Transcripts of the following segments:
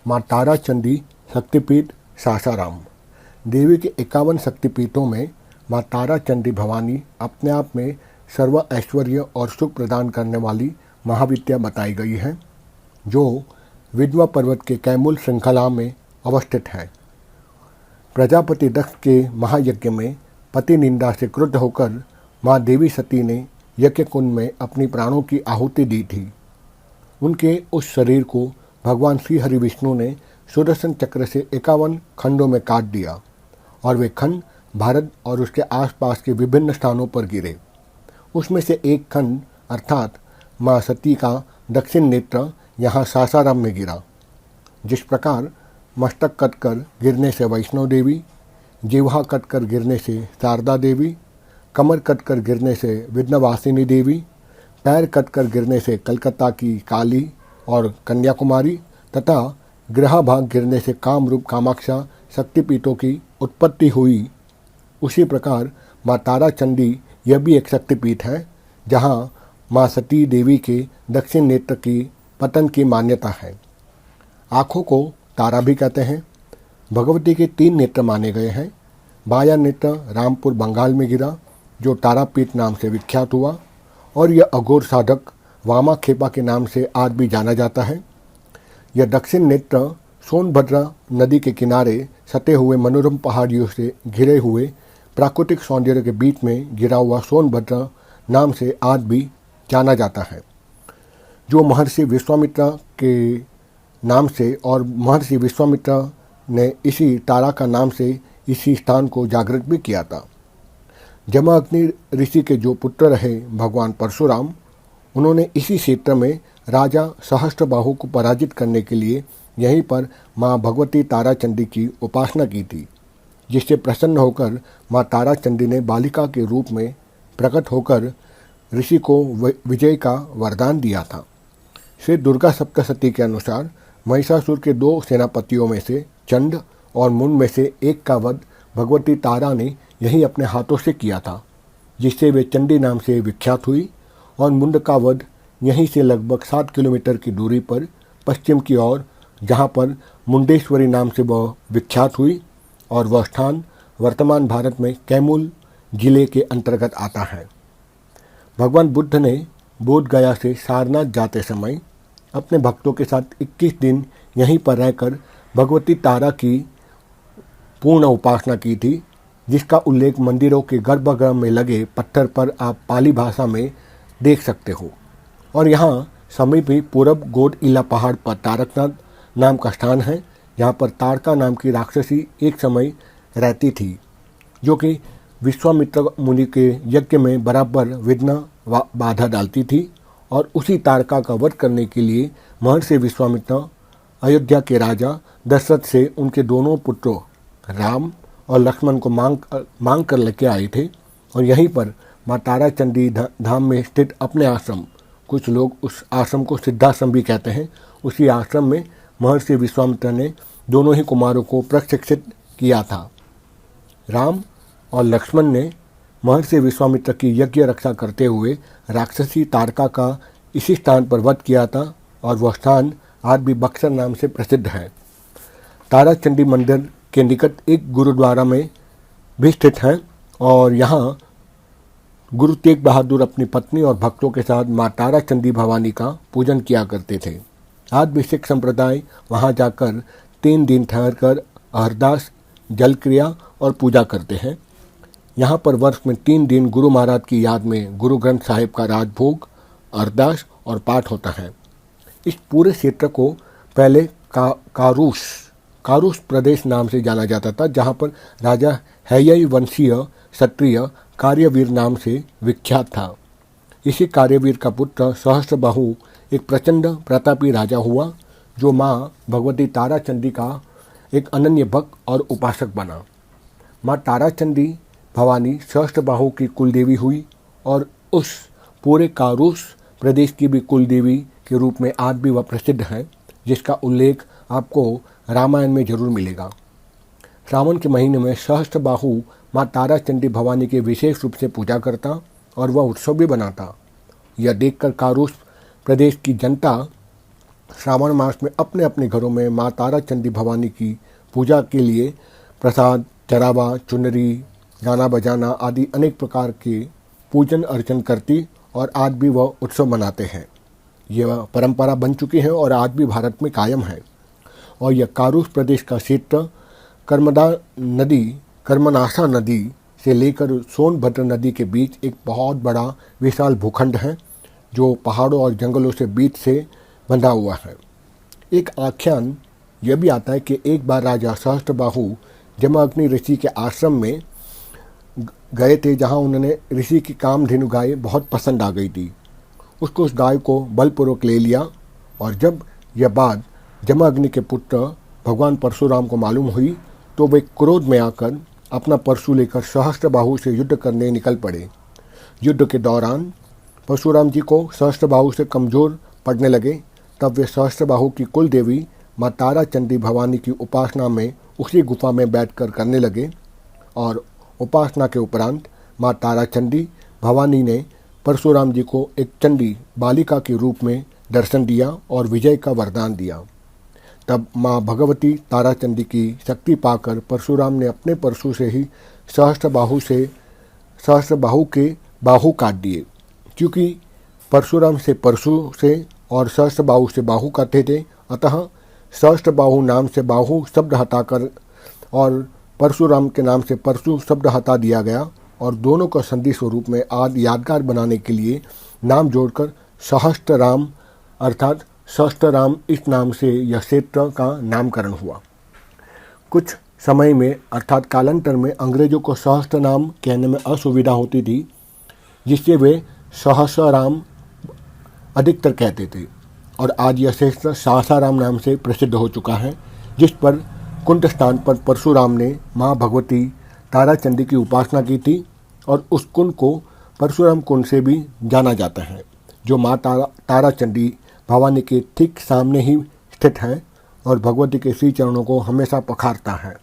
माँ तारा चंडी शक्तिपीठ सासाराम। देवी के 51 शक्तिपीठों में माँ तारा चंडी भवानी अपने आप में सर्व ऐश्वर्य और सुख प्रदान करने वाली महाविद्या बताई गई है, जो विंध्य पर्वत के कैमूल श्रृंखला में अवस्थित है। प्रजापति दक्ष के महायज्ञ में पति निंदा से क्रुद्ध होकर माँ देवी सती ने यज्ञ कुंड में अपनी प्राणों की आहुति दी थी। उनके उस शरीर को भगवान श्री हरि विष्णु ने सुदर्शन चक्र से 51 खंडों में काट दिया और वे खंड भारत और उसके आसपास के विभिन्न स्थानों पर गिरे। उसमें से एक खंड अर्थात माँ सती का दक्षिण नेत्र यहाँ सासाराम में गिरा। जिस प्रकार मस्तक कटकर गिरने से वैष्णो देवी, जिह्वा कटकर गिरने से शारदा देवी, कमर कटकर गिरने से विघ्नवासिनी देवी, पैर कटकर गिरने से कलकत्ता की काली और कन्याकुमारी तथा ग्रह भाग गिरने से कामरूप कामाक्षा शक्तिपीठों की उत्पत्ति हुई, उसी प्रकार माँ तारा चंडी यह भी एक शक्तिपीठ है जहाँ माँ सती देवी के दक्षिण नेत्र की पतन की मान्यता है। आँखों को तारा भी कहते हैं। भगवती के 3 नेत्र माने गए हैं। बाया नेत्र रामपुर बंगाल में गिरा, जो तारापीठ नाम से विख्यात हुआ, और यह अघोर साधक वामा खेपा के नाम से आज भी जाना जाता है। यह दक्षिण नेत्र सोनभद्रा नदी के किनारे सटे हुए मनोरम पहाड़ियों से घिरे हुए प्राकृतिक सौंदर्य के बीच में गिरा हुआ सोनभद्रा नाम से आज भी जाना जाता है, जो महर्षि विश्वामित्र के नाम से, और महर्षि विश्वामित्र ने इसी तारा का नाम से इसी स्थान को जागृत भी किया था। जमदग्नि ऋषि के जो पुत्र रहे भगवान परशुराम, उन्होंने इसी क्षेत्र में राजा सहस्त्रबाहु को पराजित करने के लिए यहीं पर माँ भगवती तारा चंडी की उपासना की थी, जिससे प्रसन्न होकर माँ तारा चंडी ने बालिका के रूप में प्रकट होकर ऋषि को विजय का वरदान दिया था। श्री दुर्गा सप्तशती के अनुसार महिषासुर के 2 सेनापतियों में से चंड और मुंड में से एक का वध भगवती तारा ने यही अपने हाथों से किया था, जिससे वे चंडी नाम से विख्यात हुई, और मुंड का वध यहीं से लगभग 7 किलोमीटर की दूरी पर पश्चिम की ओर, जहाँ पर मुंडेश्वरी नाम से वह विख्यात हुई, और वह स्थान वर्तमान भारत में कैमूल जिले के अंतर्गत आता है। भगवान बुद्ध ने बोध गया से सारनाथ जाते समय अपने भक्तों के साथ 21 दिन यहीं पर रहकर भगवती तारा की पूर्ण उपासना की थी, जिसका उल्लेख मंदिरों के गर्भगृह में लगे पत्थर पर आप पाली भाषा में देख सकते हो। और यहाँ समीप ही पूरब गोड इला पहाड़ पर तारकनाथ नाम का स्थान है, जहाँ पर तारका नाम की राक्षसी एक समय रहती थी, जो कि विश्वामित्र मुनि के यज्ञ में बराबर विघ्न बाधा डालती थी, और उसी तारका का वध करने के लिए महर्षि विश्वामित्र अयोध्या के राजा दशरथ से उनके दोनों पुत्रों राम और लक्ष्मण को मांग कर लेके आए थे। और यहीं पर माँ तारा चंडी धाम में स्थित अपने आश्रम, कुछ लोग उस आश्रम को सिद्धाश्रम भी कहते हैं, उसी आश्रम में महर्षि विश्वामित्र ने दोनों ही कुमारों को प्रशिक्षित किया था। राम और लक्ष्मण ने महर्षि विश्वामित्र की यज्ञ रक्षा करते हुए राक्षसी तारका का इसी स्थान पर वध किया था, और वह स्थान आज भी बक्सर नाम से प्रसिद्ध है। तारा चंडी मंदिर के निकट एक गुरुद्वारा में भी स्थित है, और यहाँ गुरु तेग बहादुर अपनी पत्नी और भक्तों के साथ माँ तारा चंडी भवानी का पूजन किया करते थे। आज भी सिख संप्रदाय वहाँ जाकर 3 दिन ठहरकर अरदास, जल क्रिया और पूजा करते हैं। यहाँ पर वर्ष में 3 दिन गुरु महाराज की याद में गुरु ग्रंथ साहिब का राजभोग, अरदास और पाठ होता है। इस पूरे क्षेत्र को पहले कारूस प्रदेश नाम से जाना जाता था, जहाँ पर राजा हैयई वंशीय क्षत्रिय कार्यवीर नाम से विख्यात था। इसी कार्यवीर का पुत्र सहस्त्रबाहु एक प्रचंड प्रतापी राजा हुआ, जो माँ भगवती तारा चंडी का एक अनन्य भक्त और उपासक बना। माँ तारा चंडी भवानी सहस्त्रबाहु की कुलदेवी हुई, और उस पूरे कारूस प्रदेश की भी कुलदेवी के रूप में आज भी वह प्रसिद्ध है, जिसका उल्लेख आपको रामायण में जरूर मिलेगा। श्रावण के महीने में सहस्त्रबाहु माँ तारा चंडी भवानी के विशेष रूप से पूजा करता और वह उत्सव भी बनाता। यह देखकर कारूस प्रदेश की जनता श्रावण मास में अपने अपने घरों में माँ तारा चंडी भवानी की पूजा के लिए प्रसाद, चढ़ावा, चुनरी, गाना बजाना आदि अनेक प्रकार के पूजन अर्चन करती और आज भी वह उत्सव मनाते हैं। यह परंपरा बन चुकी है और आज भी भारत में कायम है। और यह कारूस प्रदेश का क्षेत्र कर्मनाशा नदी से लेकर सोनभद्र नदी के बीच एक बहुत बड़ा विशाल भूखंड है जो पहाड़ों और जंगलों से बीच से बंधा हुआ है। एक आख्यान यह भी आता है कि एक बार राजा सहस्त्रबाहु जमदग्नि ऋषि के आश्रम में गए थे, जहां उन्होंने ऋषि की कामधेनु गाय बहुत पसंद आ गई थी। उसको उस गाय को बलपूर्वक ले लिया और जब यह बात जमदग्नि के पुत्र भगवान परशुराम को मालूम हुई तो वे क्रोध में आकर अपना परशु लेकर सहस्त्रबाहु से युद्ध करने निकल पड़े। युद्ध के दौरान परशुराम जी को सहस्त्रबाहु से कमज़ोर पड़ने लगे। तब वे सहस्त्रबाहु की कुल देवी माँ तारा चंडी भवानी की उपासना में उसी गुफा में बैठकर करने लगे और उपासना के उपरांत माँ तारा चंडी भवानी ने परशुराम जी को एक चंडी बालिका के रूप में दर्शन दिया और विजय का वरदान दिया। तब माँ भगवती तारा चंडी की शक्ति पाकर परशुराम ने अपने परशु से ही सहस्त्रबाहु के बाहु काट दिए। क्योंकि परशुराम से परशु से और सहस्त्रबाहु से बाहु कहते थे, अतः सहस्त्रबाहु नाम से बाहु शब्द हटाकर और परशुराम के नाम से परशु शब्द हटा दिया गया और दोनों का संधि स्वरूप में आज यादगार बनाने के लिए नाम जोड़कर सहस्त्रराम अर्थात सहस्त्रराम इस नाम से यह क्षेत्र का नामकरण हुआ। कुछ समय में अर्थात कालांतर में अंग्रेजों को सहस्त्र नाम कहने में असुविधा होती थी, जिससे वे सहस्रराम अधिकतर कहते थे और आज यह क्षेत्र सासाराम नाम से प्रसिद्ध हो चुका है, जिस पर कुंड स्थान पर परशुराम ने माँ भगवती तारा चंडी की उपासना की थी और उस कुंड को परशुराम कुंड से भी जाना जाता है, जो माँ तारा चंडी भवानी के ठीक सामने ही स्थित है और भगवती के श्री चरणों को हमेशा पखारता है।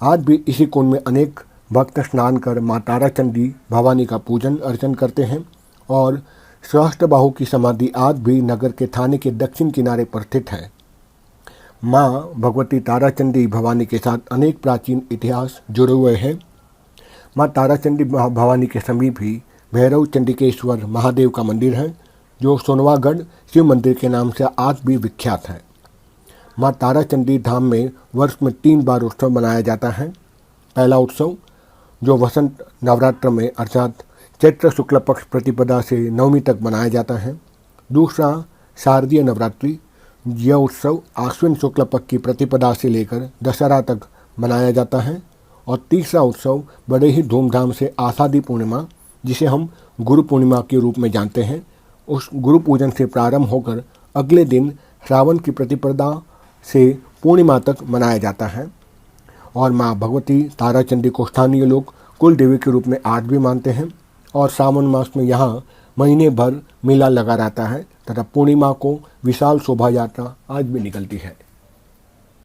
आज भी इसी कुंड में अनेक भक्त स्नान कर माँ तारा चंडी भवानी का पूजन अर्चन करते हैं और सहस्त्रबाहु की समाधि आज भी नगर के थाने के दक्षिण किनारे पर स्थित है। माँ भगवती तारा चंडी भवानी के साथ अनेक प्राचीन इतिहास जुड़े हुए हैं। माँ तारा चंडी भवानी के समीप ही भैरव चंडिकेश्वर महादेव का मंदिर है, जो सोनवागढ़ शिव मंदिर के नाम से आज भी विख्यात है। माँ तारा चंडी धाम में वर्ष में 3 बार उत्सव मनाया जाता है। पहला उत्सव जो वसंत नवरात्र में अर्थात चैत्र शुक्ल पक्ष प्रतिपदा से नवमी तक मनाया जाता है। दूसरा शारदीय नवरात्रि, यह उत्सव आश्विन शुक्ल पक्ष की प्रतिपदा से लेकर दशहरा तक मनाया जाता है। और तीसरा उत्सव बड़े ही धूमधाम से आषाढ़ी पूर्णिमा, जिसे हम गुरु पूर्णिमा के रूप में जानते हैं, उस गुरु पूजन से प्रारंभ होकर अगले दिन श्रावण की प्रतिपदा से पूर्णिमा तक मनाया जाता है। और माँ भगवती तारा चंडी को स्थानीय लोग कुल देवी के रूप में आज भी मानते हैं और सावन मास में यहाँ महीने भर मेला लगा रहता है तथा पूर्णिमा को विशाल शोभा यात्रा आज भी निकलती है।